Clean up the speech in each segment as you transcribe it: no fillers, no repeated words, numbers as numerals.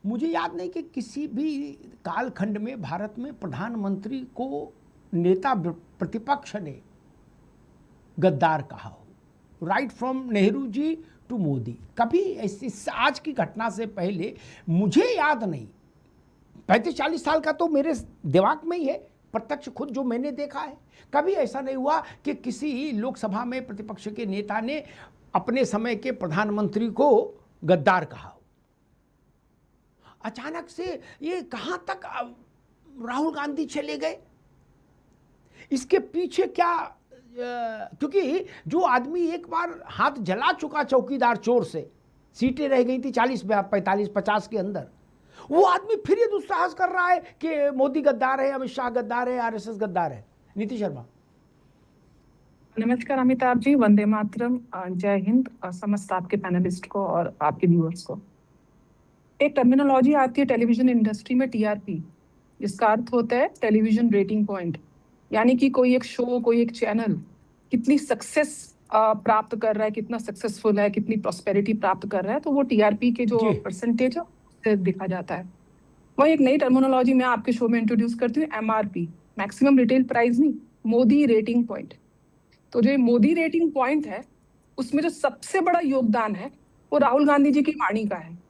मुझे याद नहीं कि किसी भी कालखंड में भारत में प्रधानमंत्री को नेता प्रतिपक्ष ने गद्दार कहा हो, right from Nehru ji to Modi. कभी ऐसी आज की घटना से पहले मुझे याद नहीं, 35-40 साल का तो मेरे दिमाग में ही है, प्रत्यक्ष खुद जो मैंने देखा है, कभी ऐसा नहीं हुआ कि किसी लोकसभा में प्रतिपक्ष के नेता ने अपने समय के प्रधानमंत्री को गद्दार कहा हो। अचानक से ये कहां तक राहुल गांधी चले गए, इसके पीछे क्या? क्योंकि जो आदमी एक बार हाथ जला चुका चौकीदार चोर से, सीटें रह गई थी 40, 45, 50 के अंदर, वो आदमी फिर ये दुस्साहस कर रहा है कि मोदी गद्दार है, अमित शाह गद्दार है, आरएसएस गद्दार है। नीति शर्मा। नमस्कार अमिताभ जी, वंदे मातरम, जय हिंद, समस्त आपके पैनलिस्ट को और आपके व्यूअर्स को। एक टर्मिनोलॉजी आती है टेलीविजन इंडस्ट्री में, टीआरपी, जिसका अर्थ होता है टेलीविजन रेटिंग पॉइंट। यानी कि कोई एक शो, कोई एक चैनल कितनी सक्सेस प्राप्त कर रहा है, कितना सक्सेसफुल है, कितनी प्रॉस्पेरिटी प्राप्त कर रहा है, तो वो टीआरपी के जो परसेंटेज है उससे दिखा जाता है। वही एक नई टर्मिनोलॉजी मैं आपके शो में इंट्रोड्यूस करती हूँ, एमआरपी, मैक्सिमम रिटेल प्राइस नहीं, मोदी रेटिंग पॉइंट। तो जो मोदी रेटिंग पॉइंट है उसमें जो सबसे बड़ा योगदान है वो राहुल गांधी जी की वाणी का है।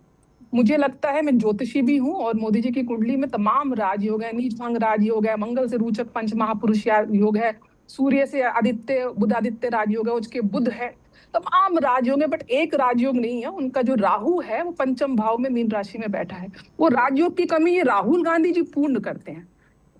मुझे लगता है, मैं ज्योतिषी भी हूँ और मोदी जी की कुंडली में तमाम राजयोग है, नीच भंग राजयोग है, मंगल से रोचक पंच महापुरुष योग है, सूर्य से आदित्य बुधादित्य राजयोग है, उसके बुध है, तमाम राजयोग है, बट एक राजयोग नहीं है उनका, जो राहु है वो पंचम भाव में मीन राशि में बैठा है। वो राजयोग की कमी ये राहुल गांधी जी पूर्ण करते हैं,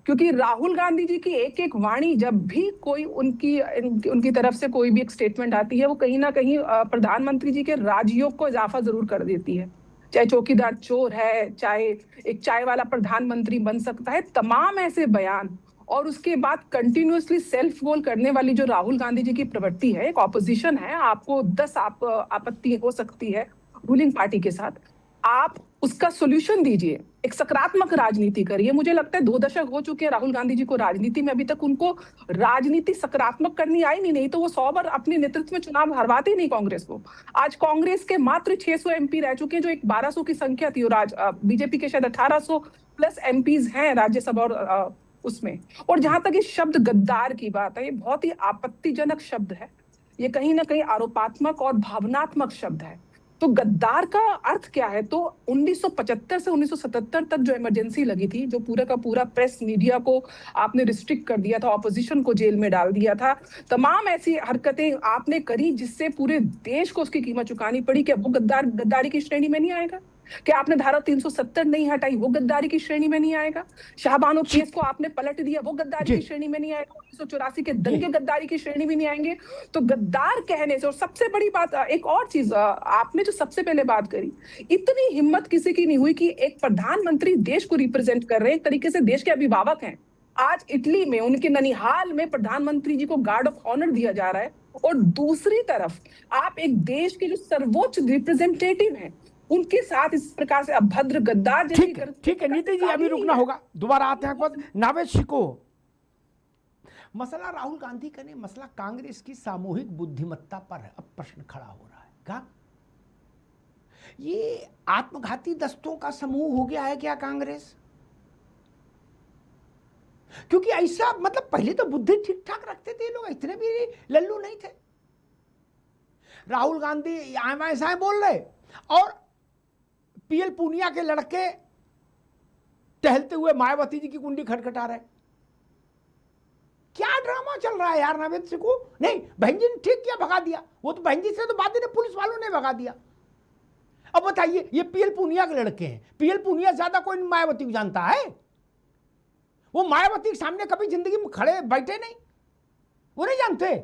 क्योंकि राहुल गांधी जी की एक एक वाणी, जब भी कोई उनकी तरफ से कोई भी एक स्टेटमेंट आती है, वो कहीं ना कहीं प्रधानमंत्री जी के राजयोग को इजाफा जरूर कर देती है। चाहे चौकीदार चोर है, चाहे एक चाय वाला प्रधानमंत्री बन सकता है, तमाम ऐसे बयान, और उसके बाद कंटिन्यूअसली सेल्फ गोल करने वाली जो राहुल गांधी जी की प्रवृत्ति है। एक ऑपोजिशन है, आपको 10 आपत्ति हो सकती है रूलिंग पार्टी के साथ, आप उसका सोल्यूशन दीजिए, एक सकारात्मक राजनीति करिए। मुझे लगता है 2 दशक हो चुके हैं राहुल गांधी जी को राजनीति में, अभी तक उनको राजनीति सकारात्मक करनी आई नहीं तो वो 100 बार अपने नेतृत्व में चुनाव हरवाते नहीं कांग्रेस को। आज कांग्रेस के मात्र 600 एमपी रह चुके हैं, जो एक 1200 की संख्या थी, और बीजेपी के शायद 1800 प्लस एमपीज हैं राज्यसभा और उसमें। और जहां तक इस शब्द गद्दार की बात है, ये बहुत ही आपत्तिजनक शब्द है, ये कहीं ना कहीं आरोपात्मक और भावनात्मक शब्द है। तो गद्दार का अर्थ क्या है? तो 1975 से 1977 तक जो इमरजेंसी लगी थी, जो पूरा का पूरा प्रेस मीडिया को आपने रिस्ट्रिक्ट कर दिया था, ऑपोजिशन को जेल में डाल दिया था, तमाम ऐसी हरकतें आपने करी जिससे पूरे देश को उसकी कीमत चुकानी पड़ी। क्या वो गद्दारी की श्रेणी में नहीं आएगा? क्या आपने धारा 370 नहीं हटाई, वो गद्दारी की श्रेणी में नहीं आएगा? शाहबानो केस को आपने पलट दिया, वो गद्दारी की श्रेणी में नहीं आएगा? 1984 के दंगे गद्दारी की श्रेणी में नहीं आएंगे? तो गद्दार कहने से, और सबसे बड़ी बात, एक और चीज आपने जो सबसे पहले बात करी, इतनी हिम्मत किसी की नहीं हुई कि एक प्रधानमंत्री देश को रिप्रेजेंट कर रहे हैं, एक तरीके से देश के अभिभावक हैं। आज इटली में उनके ननिहाल में प्रधानमंत्री जी को गार्ड ऑफ ऑनर दिया जा रहा है, और दूसरी तरफ आप एक देश के जो सर्वोच्च रिप्रेजेंटेटिव हैं उनके साथ इस प्रकार से अभद्र गद्दार जैसी। ठीक है नीति जी, अभी रुकना होगा, दोबारा आते हैं। नावेद शिको, मसला राहुल गांधी का नहीं, मसला कांग्रेस की सामूहिक बुद्धिमत्ता पर है। अब प्रश्न खड़ा हो रहा है, क्या ये आत्मघाती दस्तों का समूह हो गया है क्या कांग्रेस? क्योंकि ऐसा, मतलब पहले तो बुद्धि ठीक ठाक रखते थे लोग, इतने भी लल्लू नहीं थे। राहुल गांधी ऐसा बोल रहे और पीएल पूनिया के लड़के टहलते हुए मायावती जी की कुंडी खटखटा रहे। क्या ड्रामा चल रहा है यार नावेद सिंह को? नहीं, बहन जी ने ठीक किया, भगा दिया। वो तो बहन जी से तो बात ही नहीं, पुलिस वालों ने भगा दिया। अब बताइए, ये पीएल पूनिया के लड़के हैं, पीएल पूनिया ज्यादा कोई मायावती को जानता है? वो मायावती के सामने कभी जिंदगी में खड़े बैठे नहीं, वो नहीं जानते।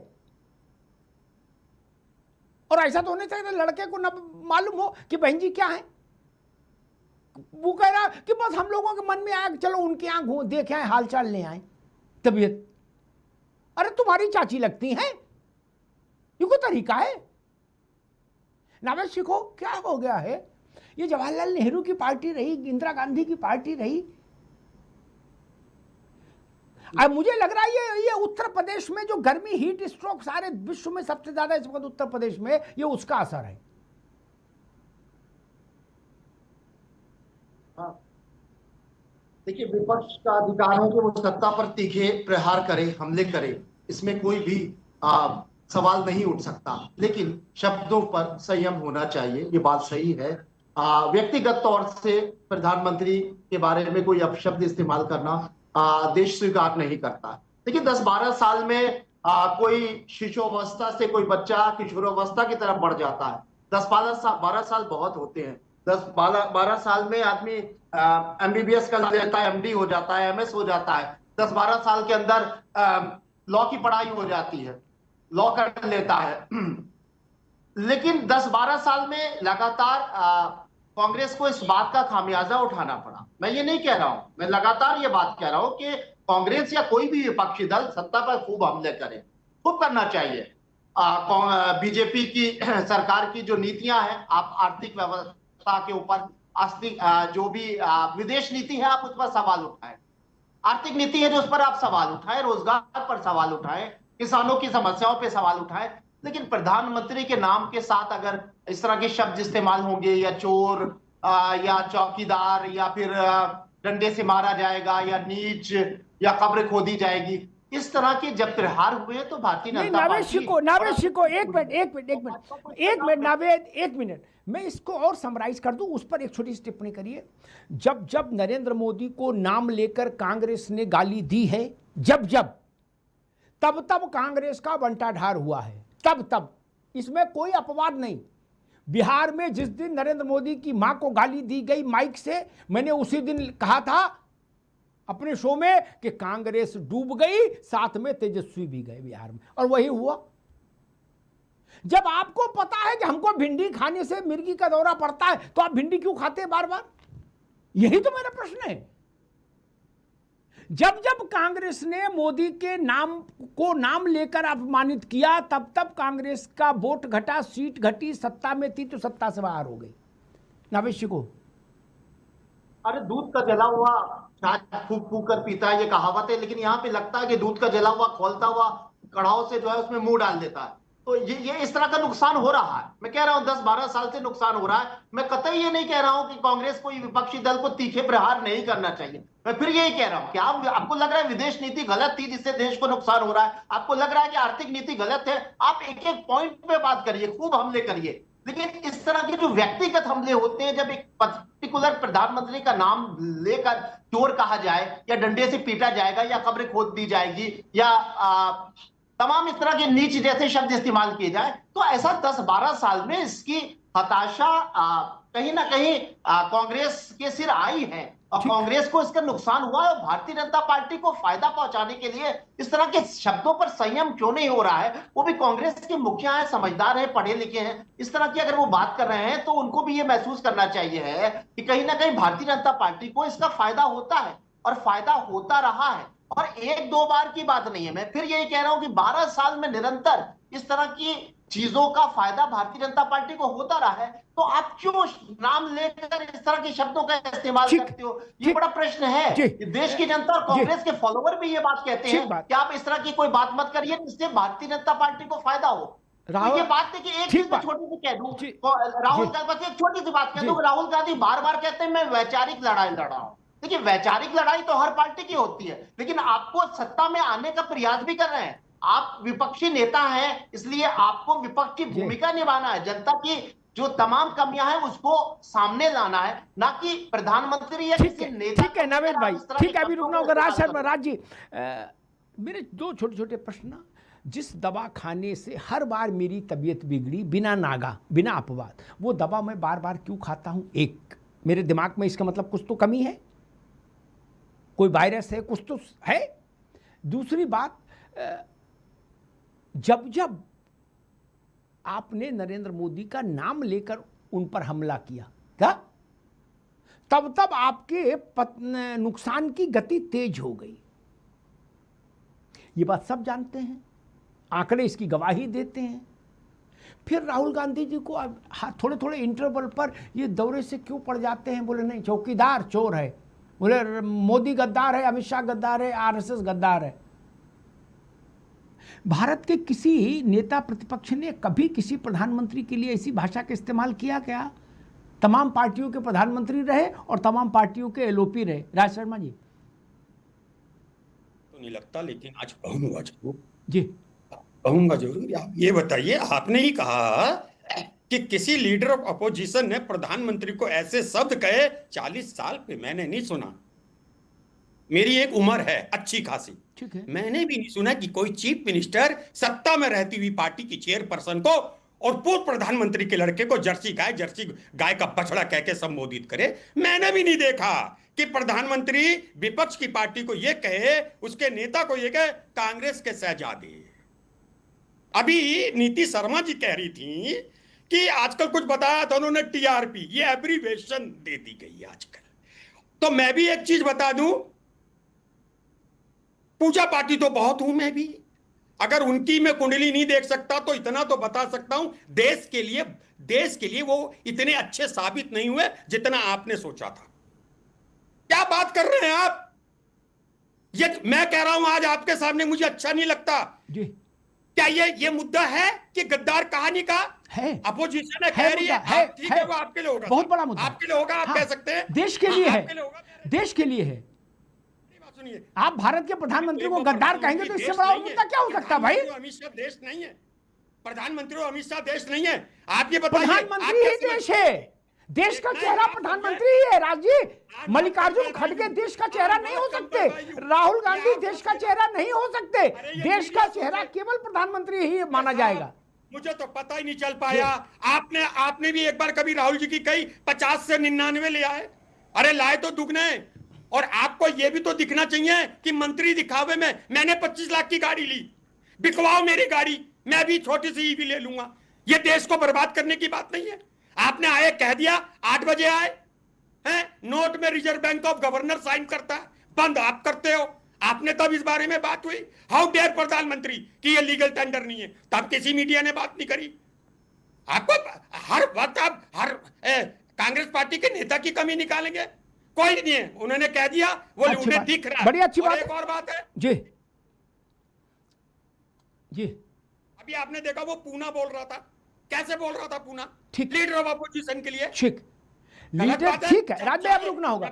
और ऐसा तो होने चाहिए लड़के को न मालूम हो कि बहन जी क्या है। वो कह रहा कि बस हम लोगों के मन में आया, चलो उनके यहाँ देखे आए, हालचाल ले आए, तबीयत। अरे तुम्हारी चाची लगती हैं, ये कोई तरीका है? नावेद सीखो, क्या हो गया है? ये जवाहरलाल नेहरू की पार्टी रही, इंदिरा गांधी की पार्टी रही। अब मुझे लग रहा है ये उत्तर प्रदेश में जो गर्मी, हीट स्ट्रोक सारे विश्व में सबसे ज्यादा इस वक्त उत्तर प्रदेश में, ये उसका असर है। हाँ, देखिए, विपक्ष का अधिकार है कि वो सत्ता पर तीखे प्रहार करे, हमले करे, इसमें कोई भी सवाल नहीं उठ सकता, लेकिन शब्दों पर संयम होना चाहिए, ये बात सही है। व्यक्तिगत तौर से प्रधानमंत्री के बारे में कोई अपशब्द इस्तेमाल करना देश स्वीकार नहीं करता। देखिए, 10-12 साल में कोई शिशुअवस्था से कोई बच्चा किशोरावस्था की तरफ बढ़ जाता है। 10-12 साल बहुत होते हैं। 10-12 साल में आदमी एमबीबीएस कर लेता है, एमडी हो जाता है, एमएस हो जाता है। 10-12 साल के अंदर लॉ की पढ़ाई हो जाती है, लॉ कर लेता है। लेकिन 10-12 साल में लगातार कांग्रेस को इस बात का खामियाजा उठाना पड़ा। मैं ये नहीं कह रहा हूं, मैं लगातार ये बात कह रहा हूं कि कांग्रेस या कोई भी विपक्षी दल सत्ता पर खूब हमले करे, खूब करना चाहिए। बीजेपी की सरकार की जो नीतियां हैं, आप आर्थिक व्यवस्था के ऊपर जो भी विदेश नीति है, आप उस पर सवाल उठाएं। आर्थिक नीति है जो उस पर आप सवाल उठाएं, रोजगार पर सवाल उठाएं, किसानों की समस्याओं पर सवाल उठाएं। लेकिन प्रधानमंत्री के नाम के साथ अगर इस तरह के शब्द इस्तेमाल होंगे, या चोर या चौकीदार, या फिर डंडे से मारा जाएगा, या नीच, या कब्र खोदी जाएगी, इस तरह के जब प्रहार हुए तो भारतीय जनता पार्टी नावेद को एक मिनट नावेद, एक मिनट, मैं इसको और समराइज कर दूं, उस पर एक छोटी सी टिप्पणी करिए। जब जब नरेंद्र मोदी को नाम लेकर कांग्रेस ने गाली दी है, तब तब कांग्रेस का बंटाढार हुआ है, तब इसमें कोई अपवाद नहीं। बिहार में जिस दिन नरेंद्र मोदी की मां को गाली दी गई माइक से, मैंने उसी दिन कहा था अपने शो में कि कांग्रेस डूब गई, साथ में तेजस्वी भी गए बिहार में, और वही हुआ। जब आपको पता है कि हमको भिंडी खाने से मिर्गी का दौरा पड़ता है, तो आप भिंडी क्यों खाते हैं बार बार? यही तो मेरा प्रश्न है। जब जब कांग्रेस ने मोदी के नाम लेकर अपमानित किया, तब कांग्रेस का वोट घटा, सीट घटी, सत्ता में थी तो सत्ता से बाहर हो गई। नावेद को अरे, दूध का जला हुआ छाछ फूक फूक कर पीता है, ये कहावत है। लेकिन यहाँ पे लगता है कि दूध का जला हुआ खोलता हुआ कड़ाव से जो है उसमें मुंह डाल देता है। तो ये इस तरह का नुकसान हो रहा है। मैं कह रहा हूं 10-12 साल से नुकसान हो रहा है। मैं कतई ये नहीं कह रहा हूं कि कांग्रेस को, विपक्षी दल को तीखे प्रहार नहीं करना चाहिए। मैं फिर यही कह रहा हूं कि आपको लग रहा है विदेश नीति गलत थी जिससे देश को नुकसान हो रहा है, आपको लग रहा है कि आर्थिक नीति गलत है, आप एक एक पॉइंट पे बात करिए, खूब हमले करिए। लेकिन इस तरह के जो व्यक्तिगत हमले होते हैं, जब एक पर्टिकुलर प्रधानमंत्री का नाम लेकर चोर कहा जाए, या डंडे से पीटा जाएगा, या कब्र खोद दी जाएगी, या तमाम इस तरह के नीच जैसे शब्द इस्तेमाल किए जाए, तो ऐसा 10-12 साल में इसकी हताशा कहीं ना कहीं कांग्रेस के सिर आई है, और कांग्रेस को इसका नुकसान हुआ है। भारतीय जनता पार्टी को फायदा पहुंचाने के लिए इस तरह के शब्दों पर संयम क्यों नहीं हो रहा है? वो भी कांग्रेस के मुखिया है, समझदार है, पढ़े लिखे हैं, इस तरह की अगर वो बात कर रहे हैं तो उनको भी ये महसूस करना चाहिए है कि कहीं ना कहीं भारतीय जनता पार्टी को इसका फायदा होता है, और फायदा होता रहा है, और 1-2 बार की बात नहीं है। मैं फिर यही कह रहा हूं कि 12 साल में निरंतर इस तरह की चीजों का फायदा भारतीय जनता पार्टी को होता रहा है, तो आप क्यों नाम लेकर इस तरह के शब्दों का इस्तेमाल करते हो? ये बड़ा प्रश्न है। देश की जनता और कांग्रेस के फॉलोवर भी ये बात कहते हैं कि आप इस तरह की कोई बात मत करिए जिससे भारतीय जनता पार्टी को फायदा हो। तो ये बात है कि एक चीज छोटी सी कह दूं, राहुल गांधी, एक छोटी सी बात कह दूं, राहुल गांधी बार बार कहते हैं मैं वैचारिक लड़ाई लड़ रहा हूं। देखिए, वैचारिक लड़ाई तो हर पार्टी की होती है, लेकिन आपको सत्ता में आने का प्रयास भी कर रहे हैं। आप विपक्षी नेता हैं, इसलिए आपको विपक्ष की भूमिका निभाना है, जनता की जो तमाम कमियां हैं उसको सामने लाना है, ना कि प्रधानमंत्री या किसी नेता। ठीक है नावेद भाई, ठीक है, अभी रुकना होगा। राज जी, मेरे 2 छोटे छोटे प्रश्न। जिस दवा खाने से हर बार मेरी तबीयत बिगड़ी, बिना नागा, बिना अपवाद, वो दवा मैं बार बार क्यों खाता हूं? एक, मेरे दिमाग में इसका मतलब कुछ तो कमी है, कोई वायरस है, कुछ तो है। दूसरी बात, जब आपने नरेंद्र मोदी का नाम लेकर उन पर हमला किया, क्या तब आपके नुकसान की गति तेज हो गई। ये बात सब जानते हैं, आंकड़े इसकी गवाही देते हैं। फिर राहुल गांधी जी को थोड़े थोड़े इंटरवल पर ये दौरे से क्यों पड़ जाते हैं? बोले नहीं, चौकीदार चोर है, बोले मोदी गद्दार है, अमित शाह गद्दार है, आरएसएस गद्दार है। भारत के किसी नेता प्रतिपक्ष ने कभी किसी प्रधानमंत्री के लिए ऐसी भाषा का इस्तेमाल किया क्या? तमाम पार्टियों के प्रधानमंत्री रहे और तमाम पार्टियों के एलओपी रहे। राज शर्मा जी। तो नहीं लगता, लेकिन आज कहूंगा जरूर जी, कहूंगा जरूर। आप ये बताइए, आपने ही कहा कि किसी लीडर ऑफ अपोजिशन ने प्रधानमंत्री को ऐसे शब्द कहे 40 साल पे मैंने नहीं सुना। मेरी एक उम्र है अच्छी खासी, ठीक है। मैंने भी नहीं सुना कि कोई चीफ मिनिस्टर सत्ता में रहती हुई पार्टी की चेयरपर्सन को और पूर्व प्रधानमंत्री के लड़के को जर्सी गाय का बछड़ा कह के संबोधित करे। मैंने भी नहीं देखा कि प्रधानमंत्री विपक्ष की पार्टी को यह कहे, उसके नेता को यह कहे कांग्रेस के शहजादे। अभी नीति शर्मा जी कह रही थी कि आजकल कुछ बताया था उन्होंने, टीआरपी, ये एब्रीवेशन दे दी गई है आजकल। तो मैं भी एक चीज बता दूं, पूजा पाठी तो बहुत हूं मैं भी, अगर उनकी मैं कुंडली नहीं देख सकता तो इतना तो बता सकता हूं, देश के लिए वो इतने अच्छे साबित नहीं हुए जितना आपने सोचा था। क्या बात कर रहे हैं आप? ये मैं कह रहा हूं आज आपके सामने, मुझे अच्छा नहीं लगता जी। क्या ये मुद्दा है कि गद्दार कहानी का है, अपोजिशन है कह रही है, ठीक है, वो आपके लिए होगा, बहुत बड़ा मुद्दा आपके लिए होगा, आप हाँ, कह सकते हैं देश के लिए है, आपके लिए होगा, देश के लिए है। सुनिए, आप भारत के प्रधानमंत्री को गद्दार कहेंगे तो इससे बड़ा मुद्दा क्या हो सकता है भाई? अमित शाह देश नहीं है, प्रधानमंत्री अमित शाह देश नहीं है। आप ये बताइए, प्रधानमंत्री ही देश है, देश का चेहरा प्रधानमंत्री ही है। राज जी, मल्लिकार्जुन खड़गे देश का चेहरा नहीं हो सकते, राहुल गांधी देश का चेहरा नहीं हो सकते, देश का चेहरा केवल प्रधानमंत्री ही माना जाएगा। मुझे तो पता ही नहीं चल पाया। आपने भी एक बार कभी राहुल जी की कही 50 से 99 ले आए, अरे लाए तो दुगने। और आपको यह भी तो दिखना चाहिए कि मंत्री दिखावे में मैंने 25 लाख की गाड़ी ली, बिकवाओ मेरी गाड़ी, मैं भी छोटी सी ईवी ले लूंगा। यह देश को बर्बाद करने की बात नहीं है। आपने आए कह दिया 8 बजे आए हैं, नोट में reserve bank of governor sign करता है, बंद आप करते हो। आपने तब इस बारे में बात हुई, हाउ डेयर प्रधानमंत्री कि ये लीगल टेंडर नहीं है, तब किसी मीडिया ने बात नहीं करी। आपको हर वक्त आप कांग्रेस पार्टी के नेता की कमी निकालेंगे, कोई नहीं है, उन्होंने कह दिया, वो उन्हें दिख रहा है। बड़ी अच्छी बात। एक और बात है जी जी, अभी आपने देखा वो पूना बोल रहा था, कैसे बोल रहा था पूना, ठीक, लीडर ऑफ अपोजिशन के लिए, ठीक, लीडर, ठीक है राज भाई आप रुकना होगा,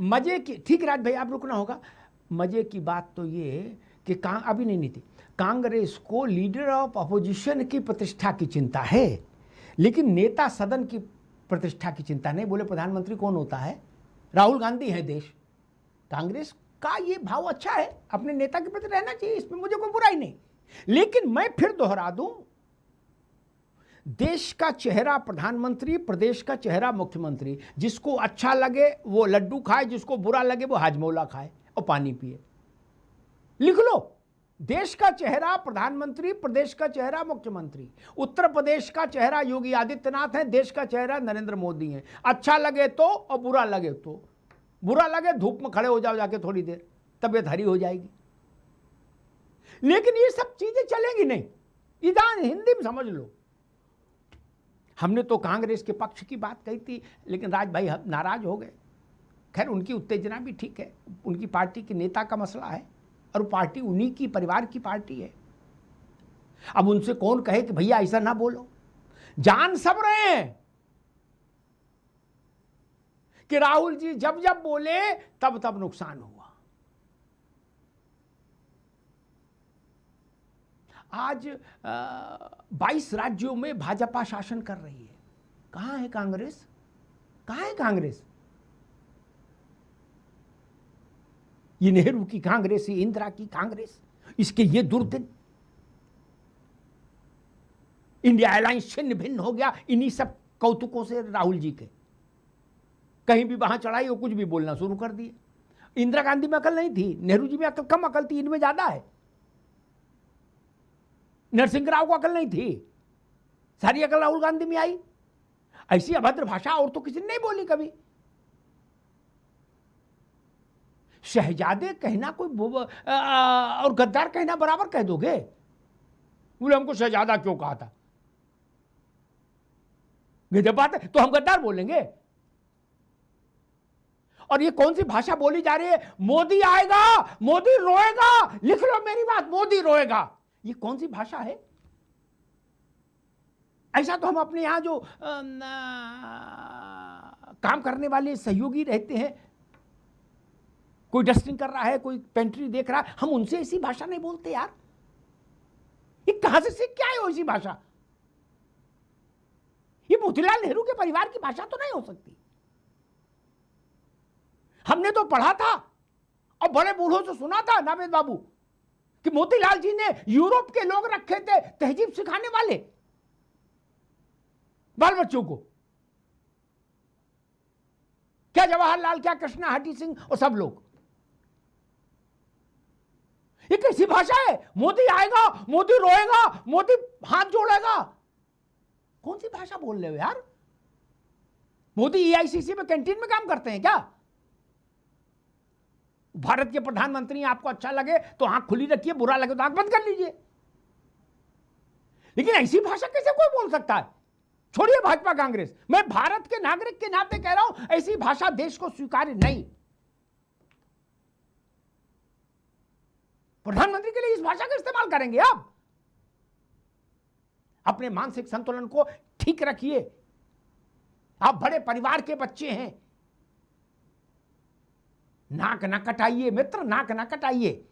मजे की, ठीक राज भाई आप रुकना होगा। मजे की बात तो ये कि अभी नहीं थी, कांग्रेस को लीडर ऑफ अपोजिशन की प्रतिष्ठा की चिंता है, लेकिन नेता सदन की प्रतिष्ठा की चिंता नहीं। बोले प्रधानमंत्री कौन होता है? राहुल गांधी है देश। कांग्रेस का ये भाव अच्छा है, अपने नेता के प्रति रहना चाहिए, इसमें मुझे कोई बुराई नहीं। लेकिन मैं फिर दोहरा दूं, देश का चेहरा प्रधानमंत्री, प्रदेश का चेहरा मुख्यमंत्री। जिसको अच्छा लगे वो लड्डू खाए, जिसको बुरा लगे वो हाजमौला खाए और पानी पिए। लिख लो, देश का चेहरा प्रधानमंत्री, प्रदेश का चेहरा मुख्यमंत्री। उत्तर प्रदेश का चेहरा योगी आदित्यनाथ है, देश का चेहरा नरेंद्र मोदी है। अच्छा लगे तो और बुरा लगे तो। बुरा लगे धूप में खड़े हो जाओ जाके थोड़ी देर, तबीयत हरी हो जाएगी। लेकिन ये सब चीजें चलेंगी नहीं, इधर हिंदी में समझ लो। हमने तो कांग्रेस के पक्ष की बात कही थी, लेकिन राज भाई नाराज हो गए। खैर उनकी उत्तेजना भी ठीक है, उनकी पार्टी के नेता का मसला है और वो पार्टी उन्हीं की परिवार की पार्टी है। अब उनसे कौन कहे कि भैया ऐसा ना बोलो। जान सब रहे हैं कि राहुल जी जब जब बोले तब तब नुकसान हुआ। आज 22 राज्यों में भाजपा शासन कर रही है। कहां है कांग्रेस? कहां है कांग्रेस? ये नेहरू की कांग्रेस, ये इंदिरा की कांग्रेस, इसके ये दुर्दिन। इंडिया अलायंस छिन्न भिन्न हो गया इन्हीं सब कौतुकों से राहुल जी के। कहीं भी वहां चढ़ाई वो कुछ भी बोलना शुरू कर दिए। इंदिरा गांधी में अकल नहीं थी, नेहरू जी में अकल कम अकल थी, इनमें ज्यादा है। नरसिंह राव को अकल नहीं थी, सारी अकल राहुल गांधी में आई। ऐसी अभद्र भाषा और तो किसी ने नहीं बोली कभी। शहजादे कहना कोई और गद्दार कहना बराबर कह दोगे? बोले हमको शहजादा क्यों कहा था? गजब बात है, तो हम गद्दार बोलेंगे? और ये कौन सी भाषा बोली जा रही है? मोदी आएगा, मोदी रोएगा। लिख लो मेरी बात, मोदी रोएगा। ये कौन सी भाषा है? ऐसा तो हम अपने यहाँ जो काम करने वाले सहयोगी रहते हैं, कोई डस्टिंग कर रहा है, कोई पेंट्री देख रहा है, हम उनसे ऐसी भाषा नहीं बोलते यार। ये कहां से सीख के आए हो ऐसी भाषा? ये मोतीलाल नेहरू के परिवार की भाषा तो नहीं हो सकती। हमने तो पढ़ा था और बड़े बूढ़ों से सुना था नावेद बाबू कि मोतीलाल जी ने यूरोप के लोग रखे थे तहजीब सिखाने वाले बाल बच्चों को। क्या जवाहरलाल, क्या कृष्णा हटी सिंह और सब लोग। ये कैसी भाषा है? मोदी आएगा, मोदी रोएगा, मोदी हाथ जोड़ेगा। कौन सी भाषा बोल रहे हो यार? मोदी EICC में कैंटीन में काम करते हैं क्या? भारत के प्रधानमंत्री, आपको अच्छा लगे तो आंख खुली रखिए, बुरा लगे तो आंख बंद कर लीजिए। लेकिन ऐसी भाषा कैसे कोई बोल सकता है? छोड़िए भाजपा कांग्रेस, मैं भारत के नागरिक के नाते कह रहा हूं, ऐसी भाषा देश को स्वीकार्य नहीं। प्रधानमंत्री के लिए इस भाषा का इस्तेमाल करेंगे आप? अपने मानसिक संतुलन को ठीक रखिए। आप बड़े परिवार के बच्चे हैं। नाक ना कटाइए मित्र, नाक ना कटाइए।